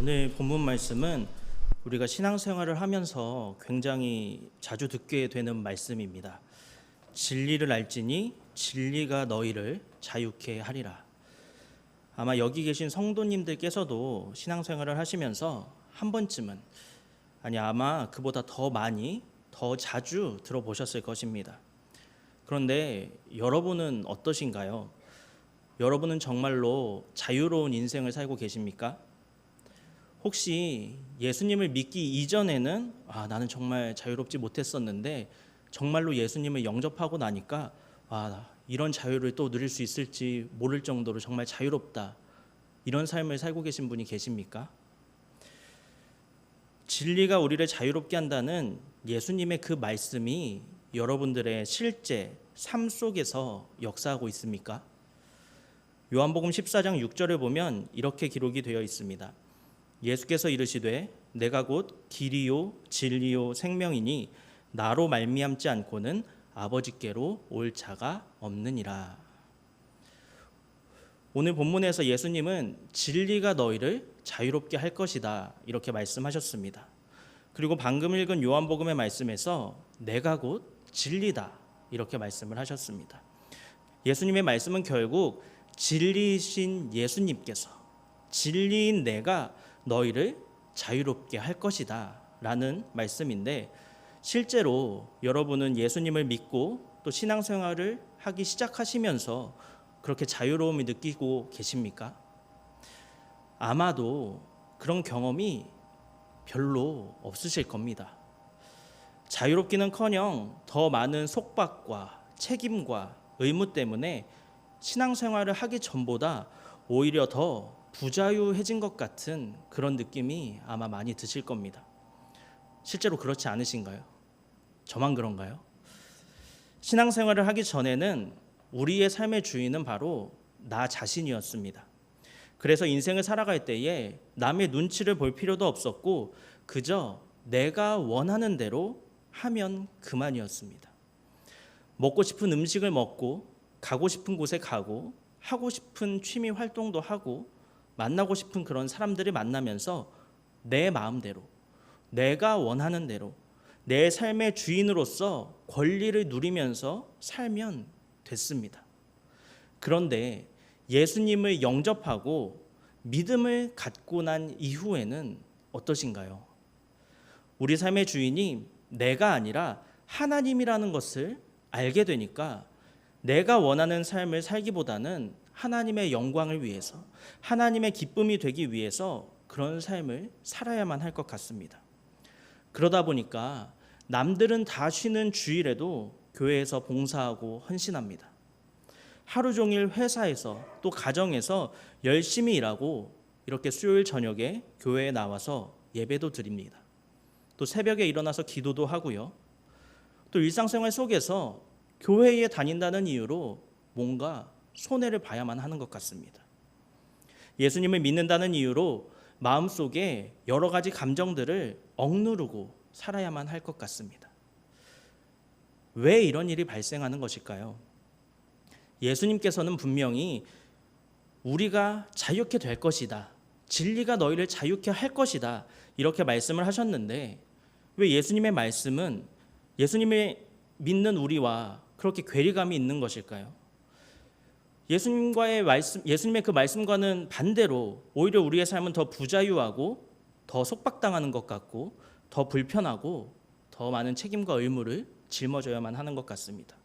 오늘 본문 말씀은 우리가 신앙생활을 하면서 굉장히 자주 듣게 되는 말씀입니다. 진리를 알지니 진리가 너희를 자유케 하리라. 아마 여기 계신 성도님들께서도 신앙생활을 하시면서 한 번쯤은, 아마 그보다 더 많이, 더 자주 들어보셨을 것입니다. 그런데 여러분은 어떠신가요? 여러분은 정말로 자유로운 인생을 살고 계십니까? 혹시 예수님을 믿기 이전에는 나는 정말 자유롭지 못했었는데 정말로 예수님을 영접하고 나니까 이런 자유를 또 누릴 수 있을지 모를 정도로 정말 자유롭다, 이런 삶을 살고 계신 분이 계십니까? 진리가 우리를 자유롭게 한다는 예수님의 그 말씀이 여러분들의 실제 삶 속에서 역사하고 있습니까? 요한복음 14장 6절을 보면 이렇게 기록이 되어 있습니다. 예수께서 이르시되 내가 곧 길이요 진리요 생명이니 나로 말미암지 않고는 아버지께로 올 자가 없느니라. 오늘 본문에서 예수님은 진리가 너희를 자유롭게 할 것이다, 이렇게 말씀하셨습니다. 그리고 방금 읽은 요한복음의 말씀에서 내가 곧 진리다, 이렇게 말씀을 하셨습니다. 예수님의 말씀은 결국 진리이신 예수님께서, 진리인 내가 너희를 자유롭게 할 것이다 라는 말씀인데, 실제로 여러분은 예수님을 믿고 또 신앙생활을 하기 시작하시면서 그렇게 자유로움을 느끼고 계십니까? 아마도 그런 경험이 별로 없으실 겁니다. 자유롭기는커녕 더 많은 속박과 책임과 의무 때문에 신앙생활을 하기 전보다 오히려 더 부자유해진 것 같은 그런 느낌이 아마 많이 드실 겁니다. 실제로 그렇지 않으신가요? 저만 그런가요? 신앙생활을 하기 전에는 우리의 삶의 주인은 바로 나 자신이었습니다. 그래서 인생을 살아갈 때에 남의 눈치를 볼 필요도 없었고 그저 내가 원하는 대로 하면 그만이었습니다. 먹고 싶은 음식을 먹고 가고 싶은 곳에 가고 하고 싶은 취미 활동도 하고 만나고 싶은 그런 사람들을 만나면서 내 마음대로, 내가 원하는 대로 내 삶의 주인으로서 권리를 누리면서 살면 됐습니다. 그런데 예수님을 영접하고 믿음을 갖고 난 이후에는 어떠신가요? 우리 삶의 주인이 내가 아니라 하나님이라는 것을 알게 되니까 내가 원하는 삶을 살기보다는 하나님의 영광을 위해서, 하나님의 기쁨이 되기 위해서 그런 삶을 살아야만 할 것 같습니다. 그러다 보니까 남들은 다 쉬는 주일에도 교회에서 봉사하고 헌신합니다. 하루 종일 회사에서 또 가정에서 열심히 일하고 이렇게 수요일 저녁에 교회에 나와서 예배도 드립니다. 또 새벽에 일어나서 기도도 하고요. 또 일상생활 속에서 교회에 다닌다는 이유로 뭔가 손해를 봐야만 하는 것 같습니다. 예수님을 믿는다는 이유로 마음속에 여러 가지 감정들을 억누르고 살아야만 할 것 같습니다. 왜 이런 일이 발생하는 것일까요? 예수님께서는 분명히 우리가 자유케 될 것이다, 진리가 너희를 자유케 할 것이다, 이렇게 말씀을 하셨는데 왜 예수님의 말씀은 예수님을 믿는 우리와 그렇게 괴리감이 있는 것일까요? 예수님의 그 말씀과는 반대로 오히려 우리의 삶은 더 부자유하고 더 속박당하는 것 같고 더 불편하고 더 많은 책임과 의무를 짊어져야만 하는 것 같습니다.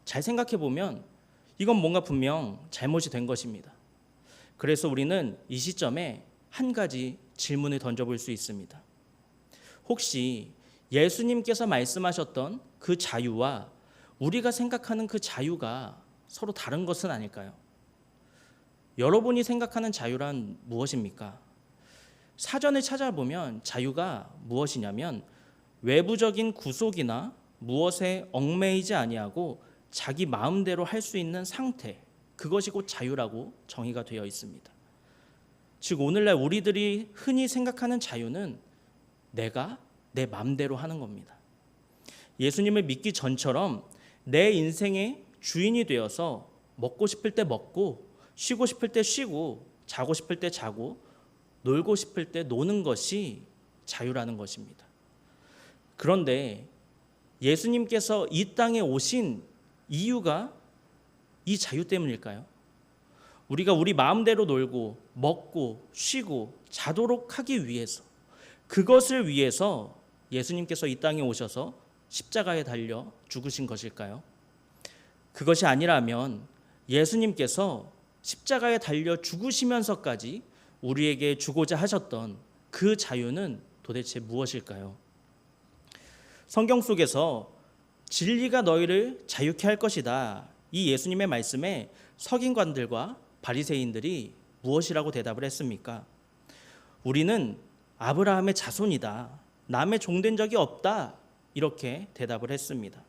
잘 생각해 보면 이건 뭔가 분명 잘못이 된 것입니다. 그래서 우리는 이 시점에 한 가지 질문을 던져볼 수 있습니다. 혹시 예수님께서 말씀하셨던 그 자유와 우리가 생각하는 그 자유가 서로 다른 것은 아닐까요? 여러분이 생각하는 자유란 무엇입니까? 사전을 찾아보면 자유가 무엇이냐면 외부적인 구속이나 무엇에 얽매이지 아니하고 자기 마음대로 할 수 있는 상태, 그것이 곧 자유라고 정의가 되어 있습니다. 즉 오늘날 우리들이 흔히 생각하는 자유는 내가 내 마음대로 하는 겁니다. 예수님을 믿기 전처럼 내 인생의 주인이 되어서 먹고 싶을 때 먹고 쉬고 싶을 때 쉬고 자고 싶을 때 자고 놀고 싶을 때 노는 것이 자유라는 것입니다. 그런데 예수님께서 이 땅에 오신 이유가 이 자유 때문일까요? 우리가 우리 마음대로 놀고 먹고 쉬고 자도록 하기 위해서, 그것을 위해서 예수님께서 이 땅에 오셔서 십자가에 달려 죽으신 것일까요? 그것이 아니라면 예수님께서 십자가에 달려 죽으시면서까지 우리에게 주고자 하셨던 그 자유는 도대체 무엇일까요? 성경 속에서 진리가 너희를 자유케 할 것이다, 이 예수님의 말씀에 서기관들과 바리새인들이 무엇이라고 대답을 했습니까? 우리는 아브라함의 자손이다, 남의 종된 적이 없다, 이렇게 대답을 했습니다.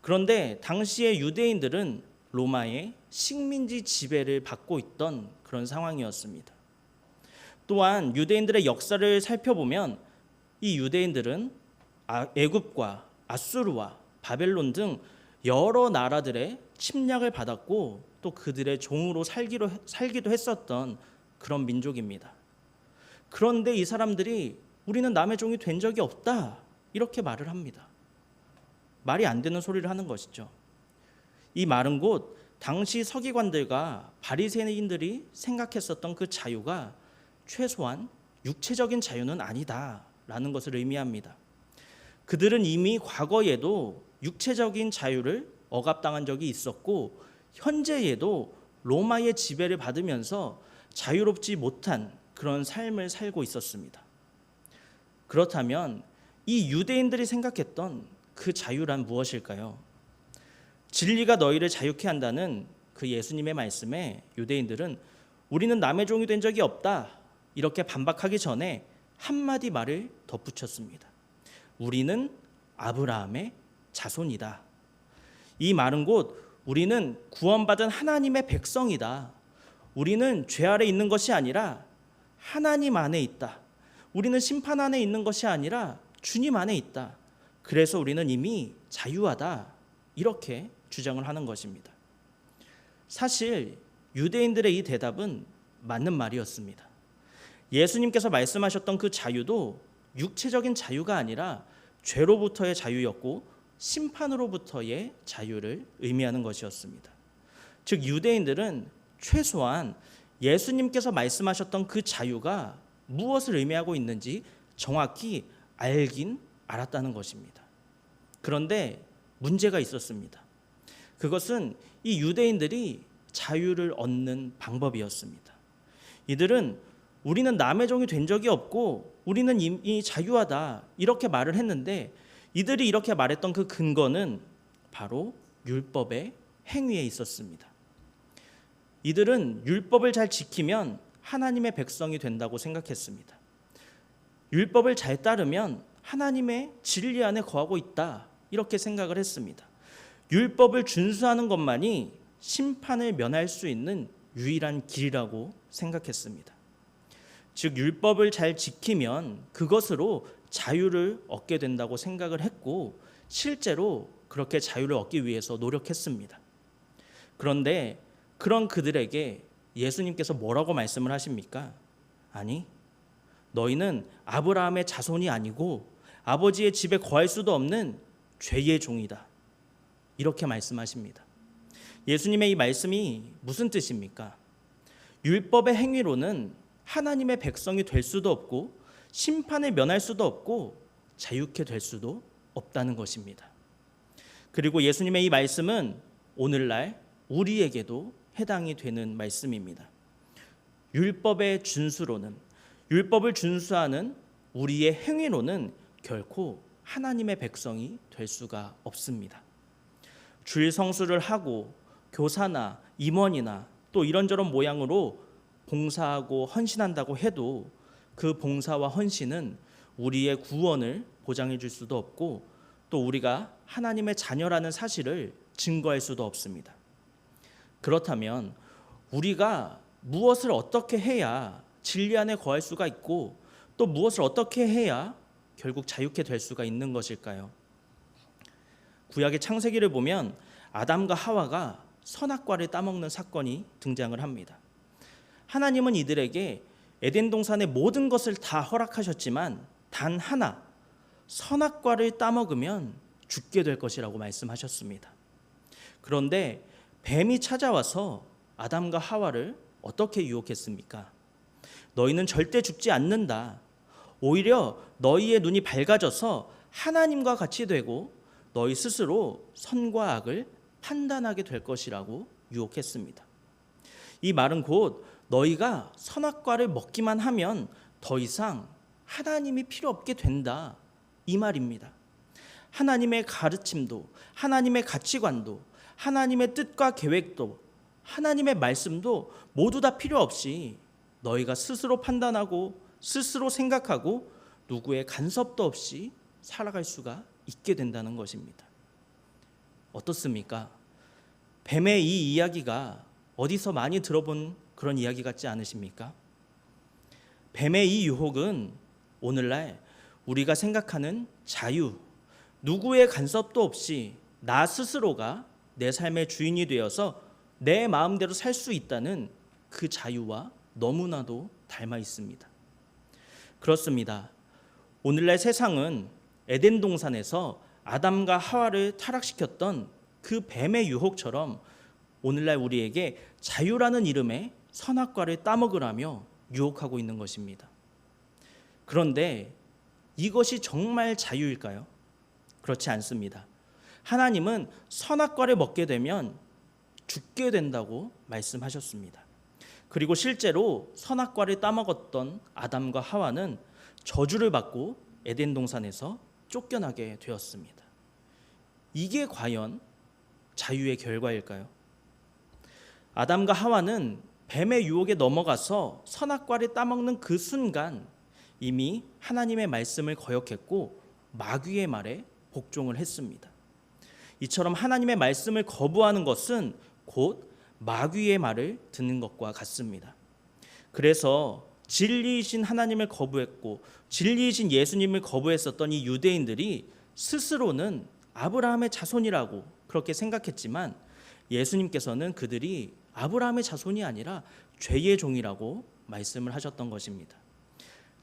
그런데 당시의 유대인들은 로마의 식민지 지배를 받고 있던 그런 상황이었습니다. 또한 유대인들의 역사를 살펴보면 이 유대인들은 애굽과 아수르와 바벨론 등 여러 나라들의 침략을 받았고 또 그들의 종으로 살기도 했었던 그런 민족입니다. 그런데 이 사람들이 우리는 남의 종이 된 적이 없다, 이렇게 말을 합니다. 말이 안 되는 소리를 하는 것이죠. 이 말은 곧 당시 서기관들과 바리새인들이 생각했었던 그 자유가 최소한 육체적인 자유는 아니다라는 것을 의미합니다. 그들은 이미 과거에도 육체적인 자유를 억압당한 적이 있었고 현재에도 로마의 지배를 받으면서 자유롭지 못한 그런 삶을 살고 있었습니다. 그렇다면 이 유대인들이 생각했던 그 자유란 무엇일까요? 진리가 너희를 자유케 한다는 그 예수님의 말씀에 유대인들은 우리는 남의 종이 된 적이 없다, 이렇게 반박하기 전에 한마디 말을 덧붙였습니다. 우리는 아브라함의 자손이다. 이 말은 곧 우리는 구원받은 하나님의 백성이다. 우리는 죄 아래 있는 것이 아니라 하나님 안에 있다. 우리는 심판 안에 있는 것이 아니라 주님 안에 있다. 그래서 우리는 이미 자유하다, 이렇게 주장을 하는 것입니다. 사실 유대인들의 이 대답은 맞는 말이었습니다. 예수님께서 말씀하셨던 그 자유도 육체적인 자유가 아니라 죄로부터의 자유였고 심판으로부터의 자유를 의미하는 것이었습니다. 즉 유대인들은 최소한 예수님께서 말씀하셨던 그 자유가 무엇을 의미하고 있는지 정확히 알긴 알았다는 것입니다. 그런데 문제가 있었습니다. 그것은 이 유대인들이 자유를 얻는 방법이었습니다. 이들은 우리는 남의 종이 된 적이 없고 우리는 이미 자유하다, 이렇게 말을 했는데 이들이 이렇게 말했던 그 근거는 바로 율법의 행위에 있었습니다. 이들은 율법을 잘 지키면 하나님의 백성이 된다고 생각했습니다. 율법을 잘 따르면 하나님의 진리 안에 거하고 있다, 이렇게 생각을 했습니다. 율법을 준수하는 것만이 심판을 면할 수 있는 유일한 길이라고 생각했습니다. 즉 율법을 잘 지키면 그것으로 자유를 얻게 된다고 생각을 했고 실제로 그렇게 자유를 얻기 위해서 노력했습니다. 그런데 그런 그들에게 예수님께서 뭐라고 말씀을 하십니까? 아니, 너희는 아브라함의 자손이 아니고 아버지의 집에 거할 수도 없는 죄의 종이다, 이렇게 말씀하십니다. 예수님의 이 말씀이 무슨 뜻입니까? 율법의 행위로는 하나님의 백성이 될 수도 없고 심판을 면할 수도 없고 자유케 될 수도 없다는 것입니다. 그리고 예수님의 이 말씀은 오늘날 우리에게도 해당이 되는 말씀입니다. 율법의 준수로는, 율법을 준수하는 우리의 행위로는 결코 하나님의 백성이 될 수가 없습니다. 주일 성수를 하고 교사나 임원이나 또 이런저런 모양으로 봉사하고 헌신한다고 해도 그 봉사와 헌신은 우리의 구원을 보장해 줄 수도 없고 또 우리가 하나님의 자녀라는 사실을 증거할 수도 없습니다. 그렇다면 우리가 무엇을 어떻게 해야 진리 안에 거할 수가 있고 또 무엇을 어떻게 해야 결국 자유케 될 수가 있는 것일까요? 구약의 창세기를 보면 아담과 하와가 선악과를 따먹는 사건이 등장을 합니다. 하나님은 이들에게 에덴 동산의 모든 것을 다 허락하셨지만 단 하나, 선악과를 따먹으면 죽게 될 것이라고 말씀하셨습니다. 그런데 뱀이 찾아와서 아담과 하와를 어떻게 유혹했습니까? 너희는 절대 죽지 않는다. 오히려 너희의 눈이 밝아져서 하나님과 같이 되고 너희 스스로 선과 악을 판단하게 될 것이라고 유혹했습니다. 이 말은 곧 너희가 선악과를 먹기만 하면 더 이상 하나님이 필요 없게 된다, 이 말입니다. 하나님의 가르침도, 하나님의 가치관도, 하나님의 뜻과 계획도, 하나님의 말씀도 모두 다 필요 없이 너희가 스스로 판단하고 스스로 생각하고 누구의 간섭도 없이 살아갈 수가 있게 된다는 것입니다. 어떻습니까? 뱀의 이 이야기가 어디서 많이 들어본 그런 이야기 같지 않으십니까? 뱀의 이 유혹은 오늘날 우리가 생각하는 자유, 누구의 간섭도 없이 나 스스로가 내 삶의 주인이 되어서 내 마음대로 살 수 있다는 그 자유와 너무나도 닮아 있습니다. 그렇습니다. 오늘날 세상은 에덴 동산에서 아담과 하와를 타락시켰던 그 뱀의 유혹처럼 오늘날 우리에게 자유라는 이름의 선악과를 따먹으라며 유혹하고 있는 것입니다. 그런데 이것이 정말 자유일까요? 그렇지 않습니다. 하나님은 선악과를 먹게 되면 죽게 된다고 말씀하셨습니다. 그리고 실제로 선악과를 따먹었던 아담과 하와는 저주를 받고 에덴 동산에서 쫓겨나게 되었습니다. 이게 과연 자유의 결과일까요? 아담과 하와는 뱀의 유혹에 넘어가서 선악과를 따먹는 그 순간 이미 하나님의 말씀을 거역했고 마귀의 말에 복종을 했습니다. 이처럼 하나님의 말씀을 거부하는 것은 곧 마귀의 말을 듣는 것과 같습니다. 그래서 진리이신 하나님을 거부했고 진리이신 예수님을 거부했었던 이 유대인들이 스스로는 아브라함의 자손이라고 그렇게 생각했지만 예수님께서는 그들이 아브라함의 자손이 아니라 죄의 종이라고 말씀을 하셨던 것입니다.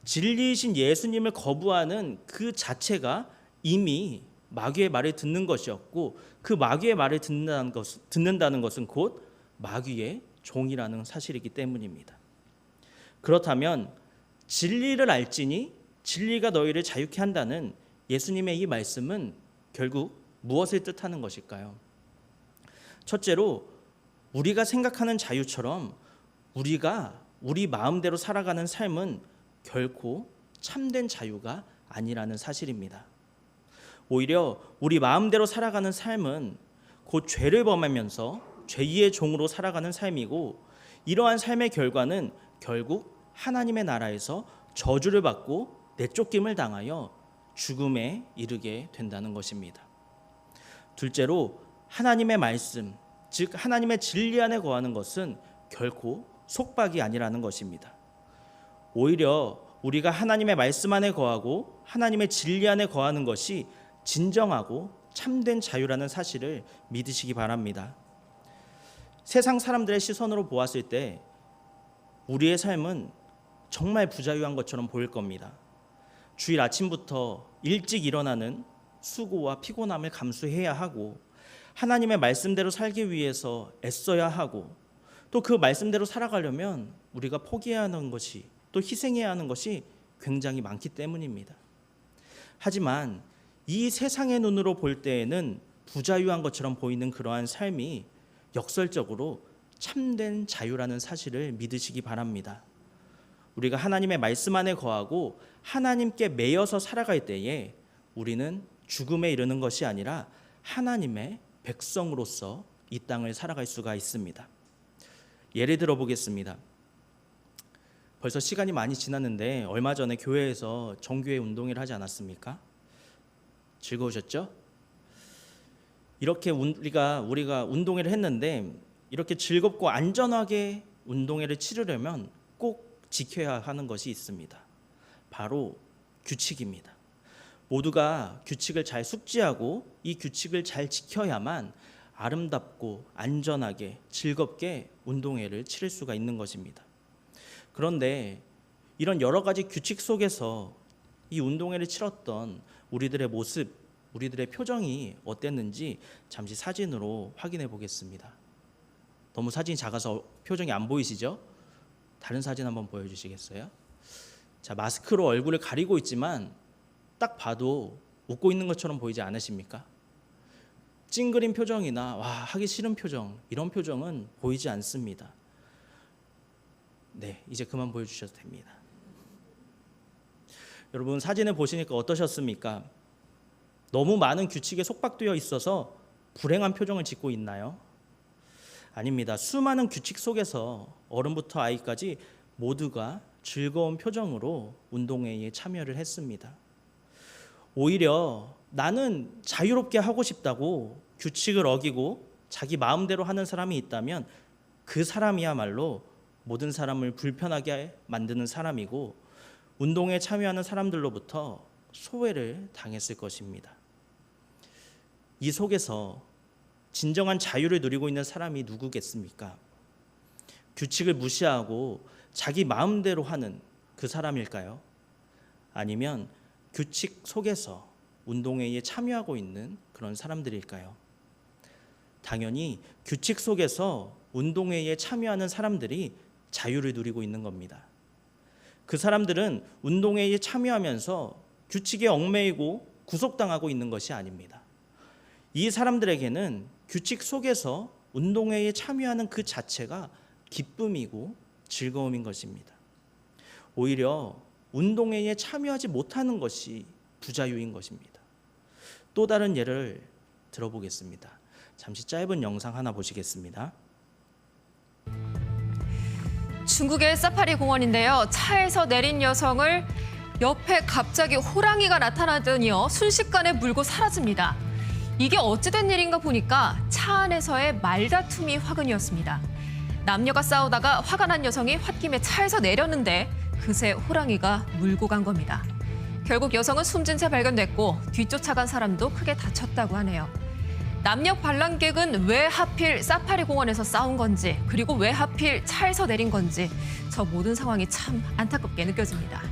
진리이신 예수님을 거부하는 그 자체가 이미 마귀의 말을 듣는 것이었고 그 마귀의 말을 듣는다는 것은 곧 마귀의 종이라는 사실이기 때문입니다. 그렇다면 진리를 알지니 진리가 너희를 자유케 한다는 예수님의 이 말씀은 결국 무엇을 뜻하는 것일까요? 첫째로 우리가 생각하는 자유처럼 우리가 우리 마음대로 살아가는 삶은 결코 참된 자유가 아니라는 사실입니다. 오히려 우리 마음대로 살아가는 삶은 곧 죄를 범하면서 죄의 종으로 살아가는 삶이고 이러한 삶의 결과는 결국 하나님의 나라에서 저주를 받고 내쫓김을 당하여 죽음에 이르게 된다는 것입니다. 둘째로 하나님의 말씀, 즉 하나님의 진리 안에 거하는 것은 결코 속박이 아니라는 것입니다. 오히려 우리가 하나님의 말씀 안에 거하고 하나님의 진리 안에 거하는 것이 진정하고 참된 자유라는 사실을 믿으시기 바랍니다. 세상 사람들의 시선으로 보았을 때 우리의 삶은 정말 부자유한 것처럼 보일 겁니다. 주일 아침부터 일찍 일어나는 수고와 피곤함을 감수해야 하고 하나님의 말씀대로 살기 위해서 애써야 하고 또 그 말씀대로 살아가려면 우리가 포기해야 하는 것이 또 희생해야 하는 것이 굉장히 많기 때문입니다. 하지만 이 세상의 눈으로 볼 때에는 부자유한 것처럼 보이는 그러한 삶이 역설적으로 참된 자유라는 사실을 믿으시기 바랍니다. 우리가 하나님의 말씀 안에 거하고 하나님께 매여서 살아갈 때에 우리는 죽음에 이르는 것이 아니라 하나님의 백성으로서 이 땅을 살아갈 수가 있습니다. 예를 들어 보겠습니다. 벌써 시간이 많이 지났는데 얼마 전에 교회에서 정규회 운동회를 하지 않았습니까? 즐거우셨죠? 이렇게 우리가 운동회를 했는데 이렇게 즐겁고 안전하게 운동회를 치르려면 꼭 지켜야 하는 것이 있습니다. 바로 규칙입니다. 모두가 규칙을 잘 숙지하고 이 규칙을 잘 지켜야만 아름답고 안전하게 즐겁게 운동회를 치를 수가 있는 것입니다. 그런데 이런 여러 가지 규칙 속에서 이 운동회를 치렀던 우리들의 모습, 우리들의 표정이 어땠는지 잠시 사진으로 확인해 보겠습니다. 너무 사진이 작아서 표정이 안 보이시죠? 다른 사진 한번 보여주시겠어요? 자, 마스크로 얼굴을 가리고 있지만 딱 봐도 웃고 있는 것처럼 보이지 않으십니까? 찡그린 표정이나 하기 싫은 표정, 이런 표정은 보이지 않습니다. 네, 이제 그만 보여주셔도 됩니다. 여러분, 사진을 보시니까 어떠셨습니까? 너무 많은 규칙에 속박되어 있어서 불행한 표정을 짓고 있나요? 아닙니다. 수많은 규칙 속에서 어른부터 아이까지 모두가 즐거운 표정으로 운동회에 참여를 했습니다. 오히려 나는 자유롭게 하고 싶다고 규칙을 어기고 자기 마음대로 하는 사람이 있다면 그 사람이야말로 모든 사람을 불편하게 만드는 사람이고 운동에 참여하는 사람들로부터 소외를 당했을 것입니다. 이 속에서 진정한 자유를 누리고 있는 사람이 누구겠습니까? 규칙을 무시하고 자기 마음대로 하는 그 사람일까요? 아니면 규칙 속에서 운동회에 참여하고 있는 그런 사람들일까요? 당연히 규칙 속에서 운동회에 참여하는 사람들이 자유를 누리고 있는 겁니다. 그 사람들은 운동회에 참여하면서 규칙에 얽매이고 구속당하고 있는 것이 아닙니다. 이 사람들에게는 규칙 속에서 운동회에 참여하는 그 자체가 기쁨이고 즐거움인 것입니다. 오히려 운동회에 참여하지 못하는 것이 부자유인 것입니다. 또 다른 예를 들어보겠습니다. 잠시 짧은 영상 하나 보시겠습니다. 중국의 사파리 공원인데요. 차에서 내린 여성을 옆에 갑자기 호랑이가 나타나더니요. 순식간에 물고 사라집니다. 이게 어찌된 일인가 보니까 차 안에서의 말다툼이 화근이었습니다. 남녀가 싸우다가 화가 난 여성이 홧김에 차에서 내렸는데 그새 호랑이가 물고 간 겁니다. 결국 여성은 숨진 채 발견됐고 뒤쫓아간 사람도 크게 다쳤다고 하네요. 남녀 관람객은 왜 하필 사파리 공원에서 싸운 건지 그리고 왜 하필 차에서 내린 건지 저 모든 상황이 참 안타깝게 느껴집니다.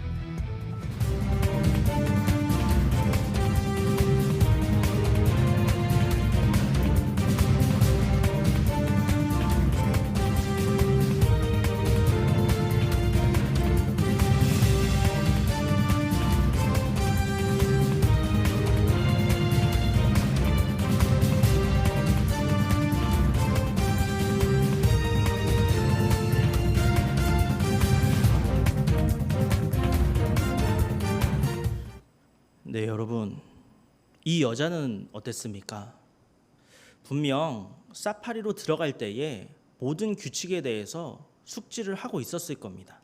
네, 여러분, 이 여자는 어땠습니까? 분명 사파리로 들어갈 때에 모든 규칙에 대해서 숙지를 하고 있었을 겁니다.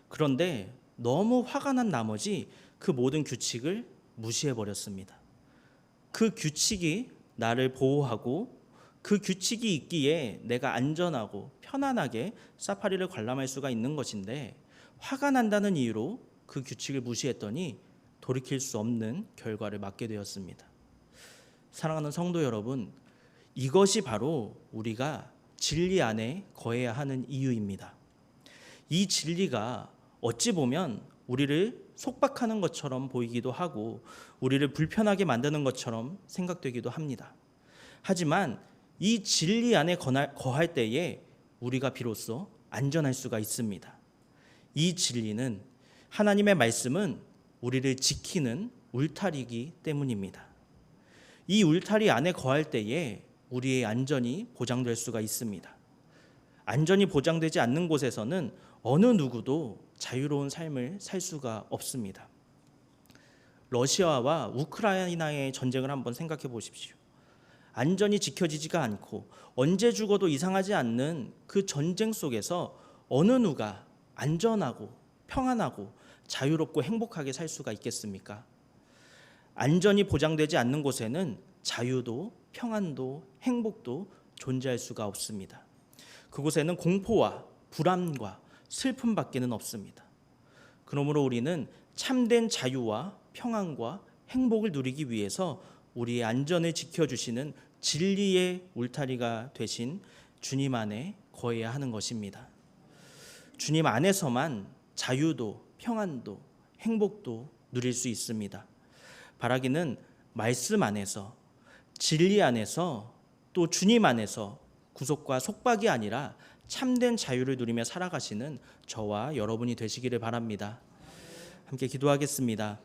그런데 너무 화가 난 나머지 그 모든 규칙을 무시해 버렸습니다. 그 규칙이 나를 보호하고 그 규칙이 있기에 내가 안전하고 편안하게 사파리를 관람할 수가 있는 것인데 화가 난다는 이유로 그 규칙을 무시했더니 돌이킬 수 없는 결과를 맞게 되었습니다. 사랑하는 성도 여러분, 이것이 바로 우리가 진리 안에 거해야 하는 이유입니다. 이 진리가 어찌 보면 우리를 속박하는 것처럼 보이기도 하고 우리를 불편하게 만드는 것처럼 생각되기도 합니다. 하지만 이 진리 안에 거할 때에 우리가 비로소 안전할 수가 있습니다. 이 진리는 하나님의 말씀은 우리를 지키는 울타리이기 때문입니다. 이 울타리 안에 거할 때에 우리의 안전이 보장될 수가 있습니다. 안전이 보장되지 않는 곳에서는 어느 누구도 자유로운 삶을 살 수가 없습니다. 러시아와 우크라이나의 전쟁을 한번 생각해 보십시오. 안전이 지켜지지가 않고 언제 죽어도 이상하지 않는 그 전쟁 속에서 어느 누가 안전하고 평안하고 자유롭고 행복하게 살 수가 있겠습니까? 안전이 보장되지 않는 곳에는 자유도 평안도 행복도 존재할 수가 없습니다. 그곳에는 공포와 불안과 슬픔밖에는 없습니다. 그러므로 우리는 참된 자유와 평안과 행복을 누리기 위해서 우리의 안전을 지켜주시는 진리의 울타리가 되신 주님 안에 거해야 하는 것입니다. 주님 안에서만 자유도 평안도, 행복도 누릴 수 있습니다. 바라기는 말씀 안에서, 진리 안에서, 또 주님 안에서 구속과 속박이 아니라 참된 자유를 누리며 살아가시는 저와 여러분이 되시기를 바랍니다. 함께 기도하겠습니다.